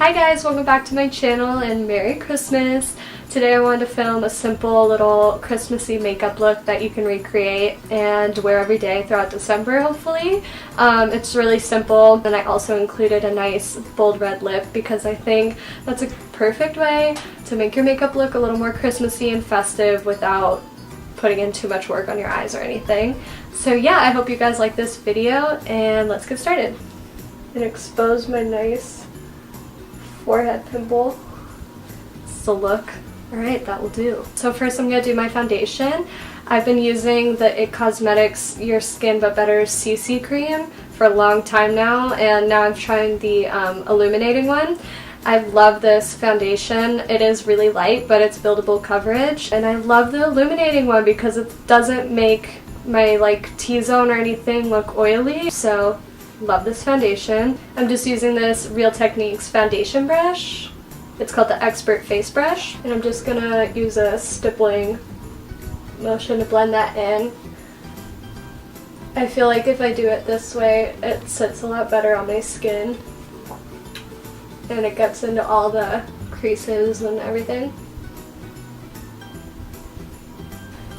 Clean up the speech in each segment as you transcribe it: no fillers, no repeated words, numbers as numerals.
Hi guys, welcome back to my channel and Merry Christmas! Today I wanted to film a simple little Christmassy makeup look that you can recreate and wear every day throughout December hopefully. It's really simple, and I also included a nice bold red lip because I think that's a perfect way to make your makeup look a little more Christmassy and festive without putting in too much work on your eyes or anything. So yeah, I hope you guys like this video and let's get started. And expose my nice forehead pimple. It's the look. Alright, that will do. So first I'm going to do my foundation. I've been using the IT Cosmetics Your Skin But Better CC cream for a long time now, and now I'm trying the illuminating one. I love this foundation. It is really light, but it's buildable coverage, and I love the illuminating one because it doesn't make my T-zone or anything look oily. So love this foundation. I'm just using this Real Techniques foundation brush. It's called the Expert Face Brush, and I'm just gonna use a stippling motion to blend that in. I feel like if I do it this way, it sits a lot better on my skin, and it gets into all the creases and everything.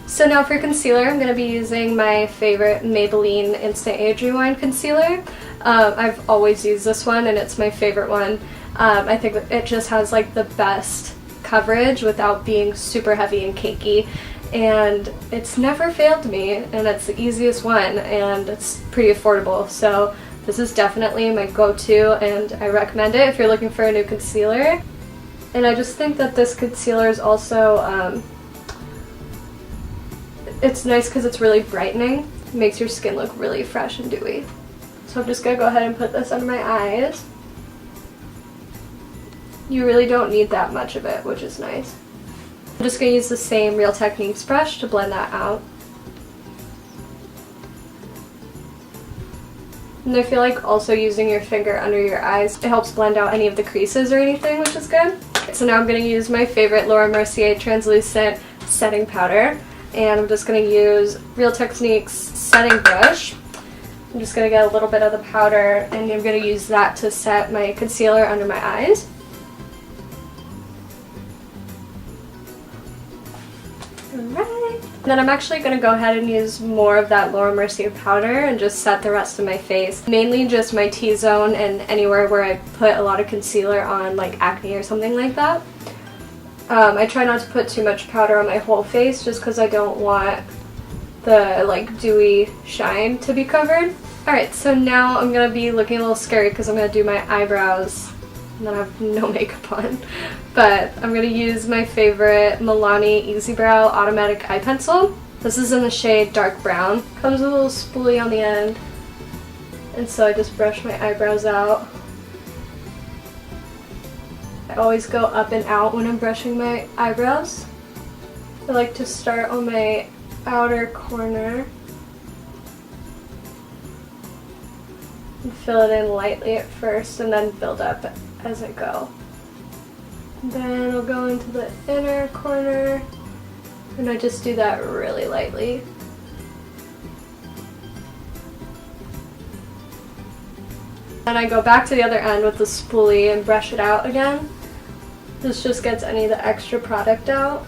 So now for concealer, I'm going to be using my favorite Maybelline Instant Age Rewind concealer. I've always used this one and it's my favorite one. I think it just has the best coverage without being super heavy and cakey, and it's never failed me, and it's the easiest one and it's pretty affordable. So this is definitely my go-to and I recommend it if you're looking for a new concealer. And I just think that this concealer is also it's nice because it's really brightening. It makes your skin look really fresh and dewy. So I'm just going to go ahead and put this under my eyes. You really don't need that much of it, which is nice. I'm just going to use the same Real Techniques brush to blend that out. And I feel like also using your finger under your eyes, it helps blend out any of the creases or anything, which is good. So now I'm going to use my favorite Laura Mercier translucent setting powder. And I'm just going to use Real Techniques setting brush. I'm just going to get a little bit of the powder and I'm going to use that to set my concealer under my eyes. Alright. Then I'm actually going to go ahead and use more of that Laura Mercier powder and just set the rest of my face. Mainly just my T-zone and anywhere where I put a lot of concealer on, like acne or something like that. I try not to put too much powder on my whole face just because I don't want the dewy shine to be covered. Alright, so now I'm going to be looking a little scary because I'm going to do my eyebrows and then I have no makeup on. But I'm going to use my favorite Milani Easy Brow Automatic Eye Pencil. This is in the shade Dark Brown. Comes with a little spoolie on the end, and so I just brush my eyebrows out. I always go up and out when I'm brushing my eyebrows. I like to start on my outer corner and fill it in lightly at first and then build up as I go. Then I'll go into the inner corner and I just do that really lightly. And I go back to the other end with the spoolie and brush it out again. This just gets any of the extra product out.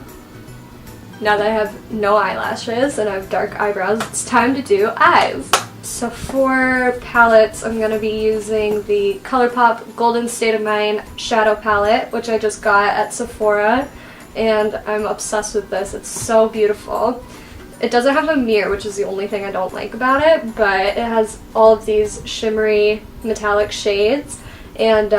Now that I have no eyelashes and I have dark eyebrows, it's time to do eyes. So for palettes, I'm going to be using the ColourPop Golden State of Mind Shadow Palette, which I just got at Sephora, and I'm obsessed with this. It's so beautiful. It doesn't have a mirror, which is the only thing I don't like about it, but it has all of these shimmery metallic shades. And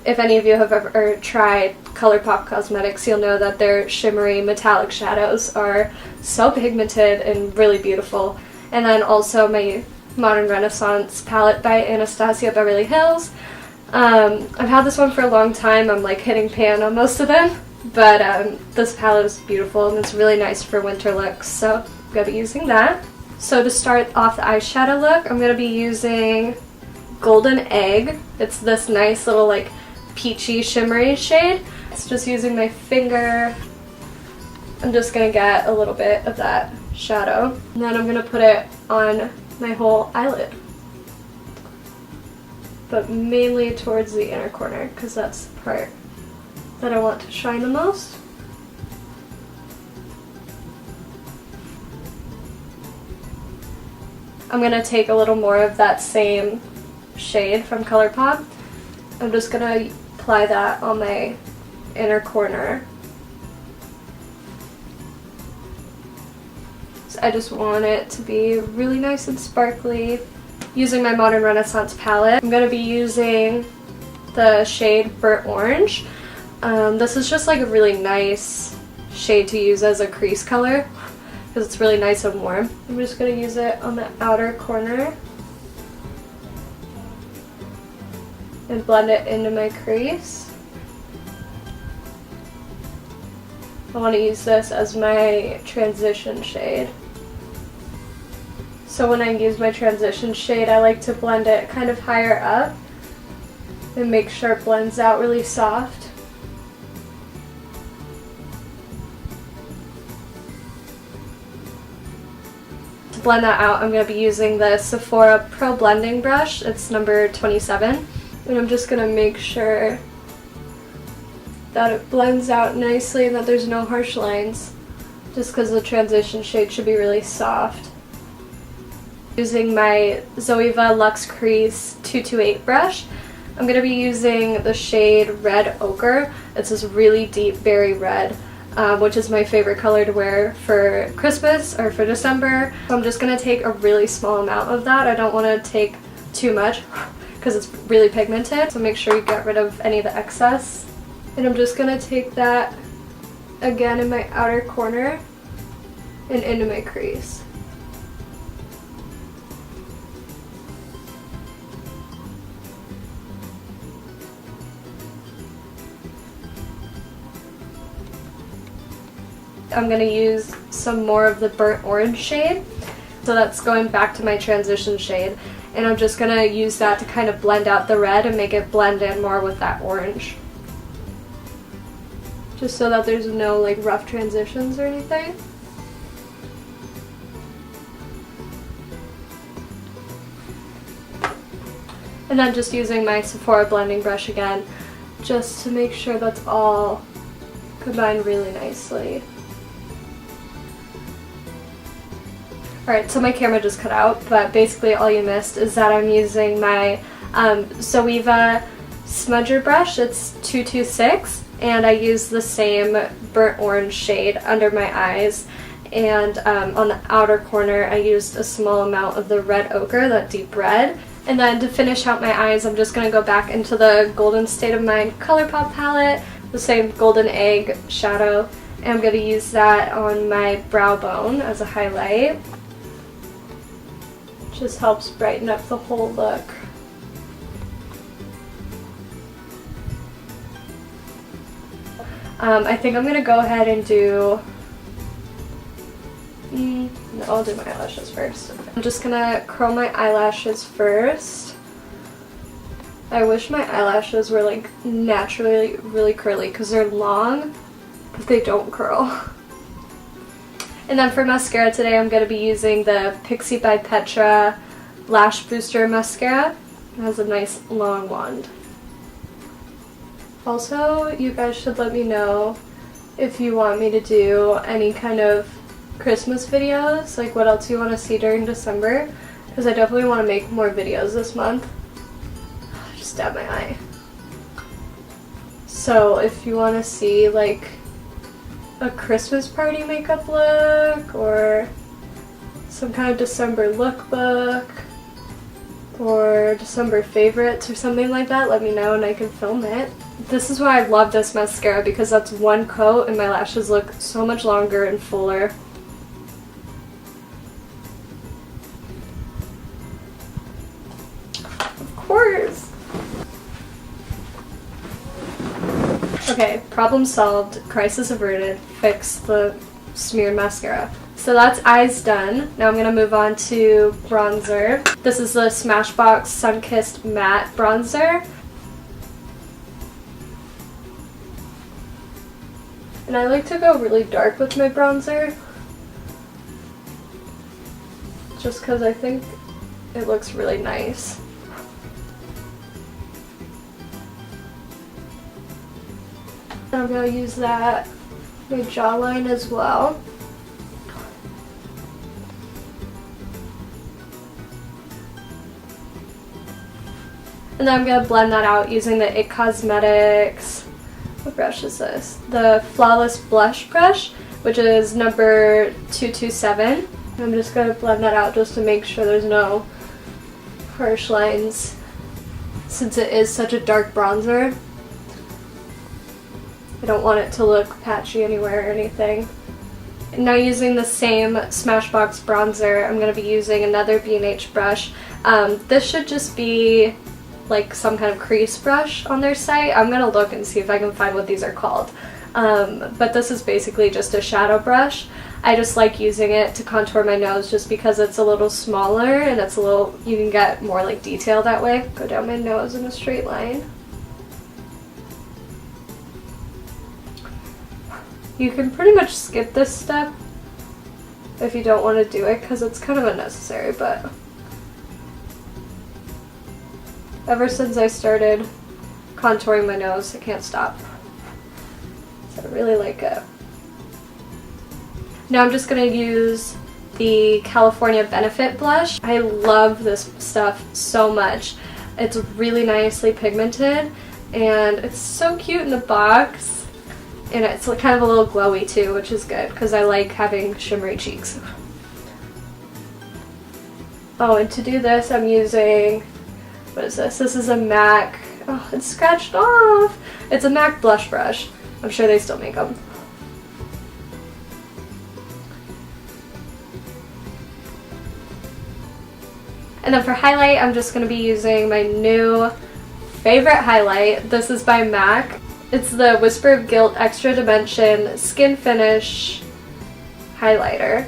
if any of you have ever tried ColourPop Cosmetics, you'll know that their shimmery metallic shadows are so pigmented and really beautiful. And then also my Modern Renaissance palette by Anastasia Beverly Hills. I've had this one for a long time. I'm hitting pan on most of them, but this palette is beautiful and it's really nice for winter looks, so I'm going to be using that. So to start off the eyeshadow look, I'm going to be using Golden Egg. It's this nice little peachy shimmery shade. It's just using my finger. I'm just going to get a little bit of that shadow, and then I'm going to put it on my whole eyelid. but mainly towards the inner corner because that's the part that I want to shine the most. I'm going to take a little more of that same shade from ColourPop. I'm just going to apply that on my inner corner. So I just want it to be really nice and sparkly. Using my Modern Renaissance palette, I'm going to be using the shade Burnt Orange. This is just like a really nice shade to use as a crease color because it's really nice and warm. I'm just going to use it on the outer corner and blend it into my crease. I want to use this as my transition shade. So when I use my transition shade, I like to blend it kind of higher up and make sure it blends out really soft. To blend that out, I'm going to be using the Sephora Pro Blending Brush. It's number 27. And I'm just going to make sure that it blends out nicely and that there's no harsh lines, just because the transition shade should be really soft. Using my Zoeva Luxe Crease 228 brush, I'm going to be using the shade Red Ochre. It's this really deep berry red, which is my favorite color to wear for Christmas or for December. So I'm just going to take a really small amount of that. I don't want to take too much because it's really pigmented, so make sure you get rid of any of the excess. And I'm just going to take that again in my outer corner and into my crease. I'm going to use some more of the Burnt Orange shade, so that's going back to my transition shade, and I'm just going to use that to kind of blend out the red and make it blend in more with that orange, just so that there's no like rough transitions or anything. And then just using my Sephora blending brush again, just to make sure that's all combined really nicely. Alright, so my camera just cut out, but basically all you missed is that I'm using my Zoeva smudger brush. It's 226, and I use the same burnt orange shade under my eyes, and on the outer corner I used a small amount of the Red Ochre, that deep red. And then to finish out my eyes, I'm just going to go back into the Golden State of Mind ColourPop palette, the same Golden Egg shadow, and I'm going to use that on my brow bone as a highlight. Just helps brighten up the whole look. I think I'm going to go ahead and do... no, I'll do my eyelashes first. I'm just going to curl my eyelashes first. I wish my eyelashes were like naturally really curly because they're long, but they don't curl. And then for mascara today, I'm going to be using the Pixie by Petra Lash Booster Mascara. It has a nice long wand. Also, you guys should let me know if you want me to do any kind of Christmas videos, like what else you want to see during December, because I definitely want to make more videos this month. I just stabbed my eye. So if you want to see like a Christmas party makeup look, or some kind of December lookbook, or December favorites or something like that, let me know and I can film it. This is why I love this mascara, because that's one coat and my lashes look so much longer and fuller. Of course! Okay, problem solved, crisis averted, fix the smeared mascara. So that's eyes done. Now I'm going to move on to bronzer. This is the Smashbox Sunkissed Matte Bronzer. And I like to go really dark with my bronzer, just because I think it looks really nice. I'm going to use that my jawline as well. And then I'm going to blend that out using the IT Cosmetics, what brush is this? The Flawless Blush brush, which is number 227. I'm just going to blend that out just to make sure there's no harsh lines, since it is such a dark bronzer. I don't want it to look patchy anywhere or anything. And now using the same Smashbox bronzer, I'm going to be using another B&H brush. This should just be like some kind of crease brush on their site. I'm going to look and see if I can find what these are called. But this is basically just a shadow brush. I just like using it to contour my nose just because it's a little smaller and it's a little, you can get more like detail that way. Go down my nose in a straight line. You can pretty much skip this step if you don't want to do it because it's kind of unnecessary, but ever since I started contouring my nose, I can't stop. So I really like it. Now I'm just going to use the California Benefit blush. I love this stuff so much. It's really nicely pigmented and it's so cute in the box. And it's kind of a little glowy too, which is good because I like having shimmery cheeks. Oh, and to do this I'm using, what is this? This is a MAC, oh, it's scratched off. It's a MAC blush brush. I'm sure they still make them. And then for highlight, I'm just going to be using my new favorite highlight. This is by MAC. It's the Whisper of Guilt Extra Dimension Skin Finish Highlighter.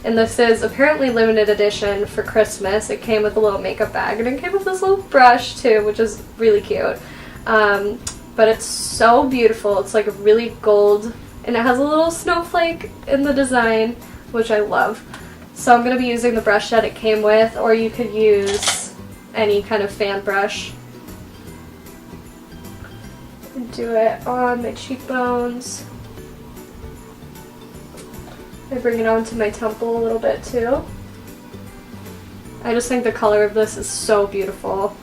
And this is apparently limited edition for Christmas. It came with a little makeup bag and it came with this little brush too, which is really cute. But it's so beautiful. It's like really gold and it has a little snowflake in the design, which I love. So I'm going to be using the brush that it came with, or you could use any kind of fan brush. Do it on my cheekbones. I bring it onto my temple a little bit too. I just think the color of this is so beautiful.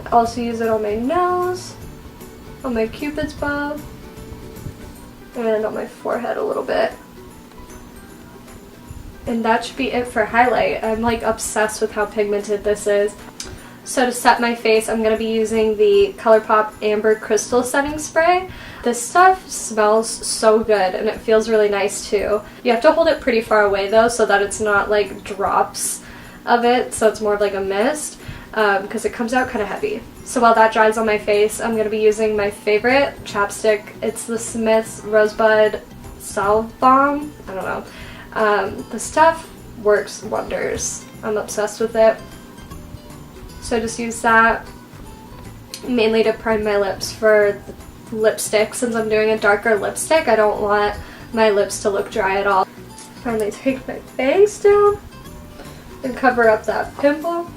I also use it on my nose, on my cupid's bow, and on my forehead a little bit. And that should be it for highlight. I'm like obsessed with how pigmented this is. So to set my face, I'm going to be using the ColourPop Amber Crystal Setting Spray. This stuff smells so good and it feels really nice too. You have to hold it pretty far away though so that it's not like drops of it, so it's more of like a mist because it comes out kind of heavy. So while that dries on my face, I'm going to be using my favorite chapstick. It's the Smith's Rosebud Salve Balm. I don't know. The stuff works wonders. I'm obsessed with it. So I just use that mainly to prime my lips for the lipstick. Since I'm doing a darker lipstick, I don't want my lips to look dry at all. Finally take my bangs down and cover up that pimple.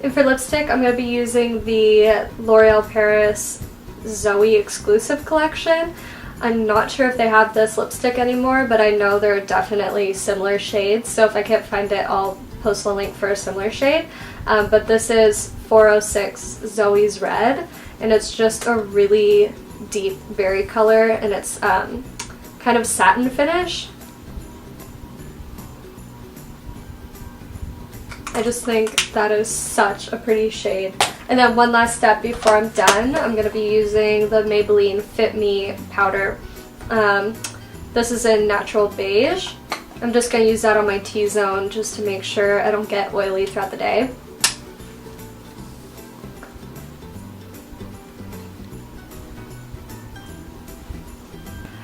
And for lipstick, I'm going to be using the L'Oreal Paris Zoe exclusive collection. I'm not sure if they have this lipstick anymore, but I know there are definitely similar shades, so if I can't find it, I'll post a link for a similar shade. But this is 406 Zoe's Red, and it's just a really deep berry color, and it's kind of satin finish. I just think that is such a pretty shade. And then one last step before I'm done, I'm going to be using the Maybelline Fit Me powder. This is in Natural Beige. I'm just going to use that on my T-zone just to make sure I don't get oily throughout the day.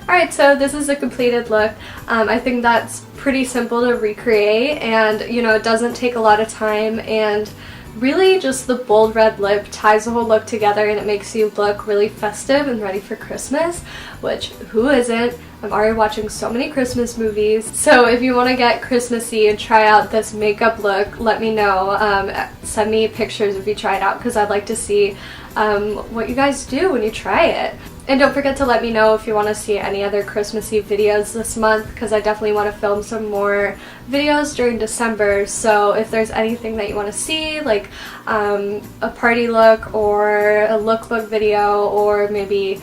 Alright, so this is a completed look. I think that's pretty simple to recreate, and you know, it doesn't take a lot of time, and really just the bold red lip ties the whole look together and it makes you look really festive and ready for Christmas, which who isn't? I'm already watching so many Christmas movies. So if you want to get Christmassy and try out this makeup look, let me know. Send me pictures if you try it out, because I'd like to see what you guys do when you try it. And don't forget to let me know if you want to see any other Christmassy videos this month, because I definitely want to film some more videos during December. So if there's anything that you want to see, like a party look or a lookbook video, or maybe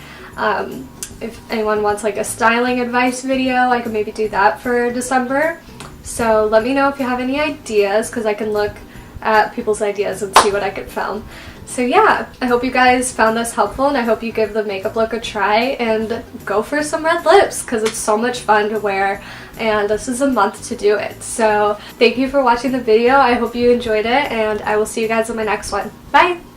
if anyone wants like a styling advice video, I could maybe do that for December. So let me know if you have any ideas, because I can look at people's ideas and see what I could film. So yeah, I hope you guys found this helpful, and I hope you give the makeup look a try and go for some red lips, because it's so much fun to wear and this is a month to do it. So thank you for watching the video. I hope you enjoyed it, and I will see you guys in my next one. Bye!